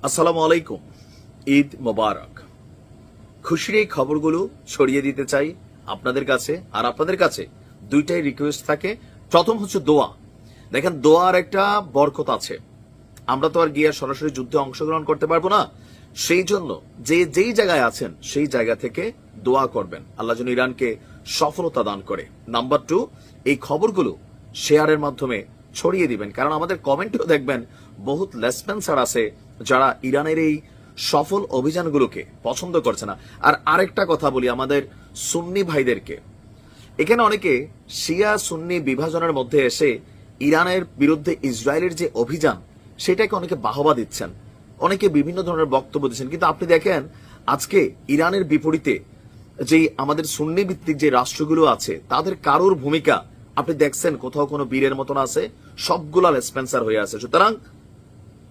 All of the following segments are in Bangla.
আসসালামু আলাইকুম। ঈদ মোবারক। খুশির এই খবরগুলো ছড়িয়ে দিতে চাই আপনাদের কাছে, আর আপনাদের কাছে দুইটাই রিকোয়েস্ট থাকে। প্রথম হচ্ছে দোয়া। দেখেন, দোয়ার একটা বরকত আছে। আমরা তো আর গিয়ে সরাসরি যুদ্ধে অংশগ্রহণ করতে পারবো না, সেই জন্য যেই জায়গায় আছেন সেই জায়গা থেকে দোয়া করবেন, আল্লাহ যেন ইরানকে সফলতা দান করে। নাম্বার 2, এই খবরগুলো শেয়ারের মাধ্যমে ছড়িয়ে দিবেন, কারণ আমাদের কমেন্টেও দেখবেন বহুত লেসপেন্সার আছে যারা ইরানের এই সফল অভিযানগুলোকে পছন্দ করছে না। আর আরেকটা কথা বলি আমাদের সুন্নি ভাইদেরকে, এখানে অনেকে শিয়া সুন্নি বিভাজনের মধ্যে এসে ইরানের বিরুদ্ধে ইসরায়েলের যে অভিযান সেটাকে অনেকে বাহবা দিচ্ছেন, অনেকে বিভিন্ন ধরনের বক্তব্য দিচ্ছেন, কিন্তু আপনি দেখেন আজকে ইরানের বিপরীতে যে আমাদের সুন্নি ভিত্তিক যে রাষ্ট্রগুলো আছে তাদের কারোর ভূমিকা আপনি দেখছেন কোথাও কোনো বীরের মতন আছে? সবগুলা লেসপেন্সার হয়ে আছে। সুতরাং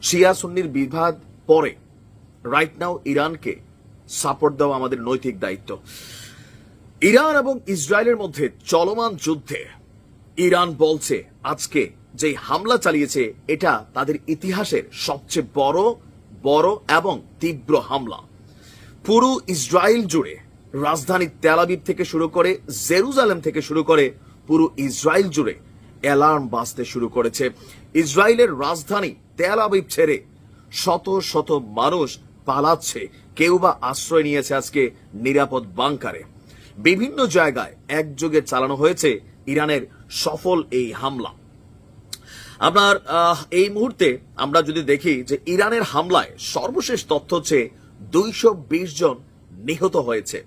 শিয়া সুন্নির বিভাদ পরে রাইট নাও ইরানকে সাপোর্ট দেওয়া আমাদের নৈতিক দায়িত্ব। ইরান এবং ইসরায়েলের মধ্যে চলমান যুদ্ধে ইরান বলছে আজকে যে হামলা চালিয়েছে এটা তাদের ইতিহাসের সবচেয়ে বড় এবং তীব্র হামলা। পুরো ইসরায়েল জুড়ে, রাজধানী তেল আবিব থেকে শুরু করে জেরুজালেম থেকে শুরু করে পুরো ইসরায়েল জুড়ে অ্যালার্ম বাজতে শুরু করেছে। ইসরায়েলের রাজধানী তেল আবিব ছেড়ে শত শত মানুষ পালাচ্ছে, কেউ বা আশ্রয় নিয়েছে আজকে নিরাপদ বাংকারে। বিভিন্ন জায়গায় একযোগে চালানো হয়েছে ইরানের সফল এই হামলা। আপনার এই মুহূর্তে আমরা যদি দেখি যে ইরানের হামলায় সর্বশেষ তথ্য হচ্ছে 220 জন নিহত হয়েছে।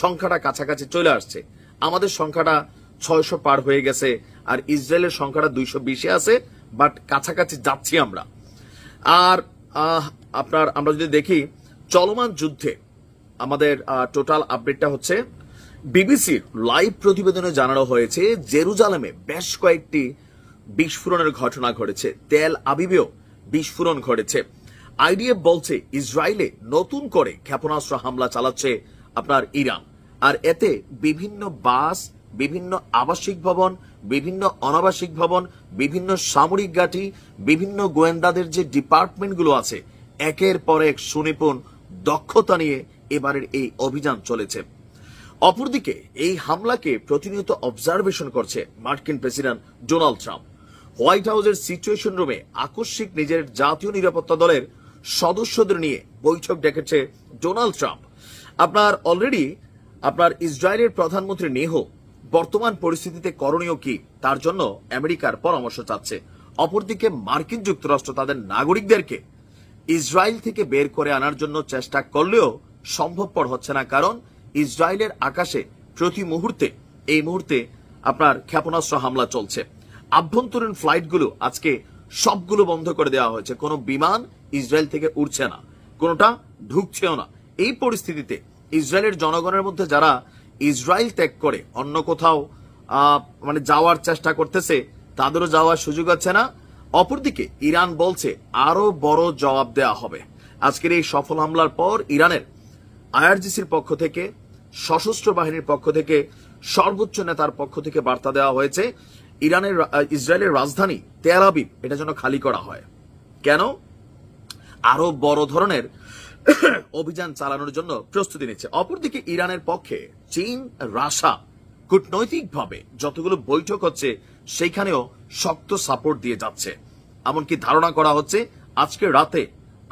সংখ্যাটা কাছাকাছি চলে আসছে, আমাদের সংখ্যাটা 600 পার হয়ে গেছে, আর ইসরায়েলের সংখ্যাটা 220-এ আছে, বাট কাছাকাছি যাচ্ছি আমরা। আর আমরা যদি দেখি চলমান যুদ্ধে আমাদের টোটাল আপডেটটা হচ্ছে বিবিসির লাইভ প্রতিবেদনে জানানো হয়েছে জেরুজালেমে বেশ কয়েকটি বিস্ফোরণের ঘটনা ঘটেছে, তেল আবিবেও বিস্ফোরণ ঘটেছে। আইডিএফ বলছে ইসরায়েলে নতুন করে ক্ষেপণাস্ত্র হামলা চালাচ্ছে আপনার ইরান, আর এতে বিভিন্ন বাস, বিভিন্ন আবাসিক ভবন, বিভিন্ন অনাবাসিক ভবন, বিভিন্ন সামরিক ঘাঁটি, বিভিন্ন গোয়েন্দাদের যে ডিপার্টমেন্টগুলো আছে একের পর এক সুনিপুণ দক্ষতা নিয়ে এবারের এই অভিযান চলেছে। অপরদিকে এই হামলাকে প্রতিনিয়ত অবজারভেশন করছে মার্কিন প্রেসিডেন্ট ডোনাল্ড ট্রাম্প। হোয়াইট হাউসের সিচুয়েশন রুমে আকস্মিক নিজের জাতীয় নিরাপত্তা দলের সদস্যদের নিয়ে বৈঠক ডেকেছে ডোনাল্ড ট্রাম্প। অলরেডি ইসরায়েলের প্রধানমন্ত্রী নেহো বর্তমান পরিস্থিতিতে করণীয় কি তার জন্য আমেরিকার পরামর্শ চাচ্ছে। অপরদিকে মার্কিন যুক্তরাষ্ট্র তাদের নাগরিকদেরকে ইসরায়েল থেকে বের করে আনার জন্য চেষ্টা করলেও সম্ভবপর হচ্ছে না, কারণ ইসরায়েলের আকাশে প্রতি মুহূর্তে এই মুহূর্তে ক্ষেপণাস্ত্র হামলা চলছে। আভ্যন্তরীণ ফ্লাইটগুলো আজকে সবগুলো বন্ধ করে দেওয়া হয়েছে, কোনো বিমান ইসরায়েল থেকে উড়ছে না, কোনোটা ঢুকছেও না। এই পরিস্থিতিতে ইসরায়েলের জনগণের মধ্যে যারা ইসরায়েল ত্যাগ করে অন্য কোথাও যাওয়ার চেষ্টা করতেছে তাদেরও যাওয়ার সুযোগ আছে না। অপরদিকে ইরান বলছে আরো বড় জবাব দেওয়া হবে। আজকের এই সফল হামলার পর ইরানের আইআরজিসির পক্ষ থেকে, সশস্ত্র বাহিনীর পক্ষ থেকে, সর্বোচ্চ নেতার পক্ষ থেকে বার্তা দেওয়া হয়েছে ইসরায়েলের রাজধানী তেল আবিব এটা যেন খালি করা হয়। কেন? আরো বড় ধরনের অভিযান চালানোর জন্য প্রস্তুতি নিচ্ছে। অপরদিকে ইরানের পক্ষে চীন, রাশিয়া কূটনৈতিকভাবে যতগুলো বৈঠক হচ্ছে সেইখানেও শক্ত সাপোর্ট দিয়ে যাচ্ছে। এমনকি ধারণা করা হচ্ছে আজকে রাতে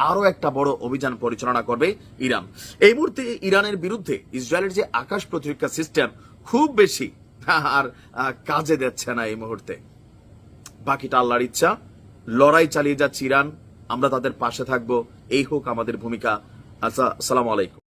আরো একটা বড় অভিযান পরিচালনা করবে ইরান। এই মুহূর্তে ইরানের বিরুদ্ধে ইসরায়েলের যে আকাশ প্রতিরক্ষা সিস্টেম খুব বেশি আর কাজে দিচ্ছে না এই মুহূর্তে। বাকিটা আল্লাহর ইচ্ছা। লড়াই চালিয়ে যাচ্ছে ইরান, আমরা তাদের পাশে থাকবো, এই হোক আমাদের ভূমিকা। আসসালামু আলাইকুম।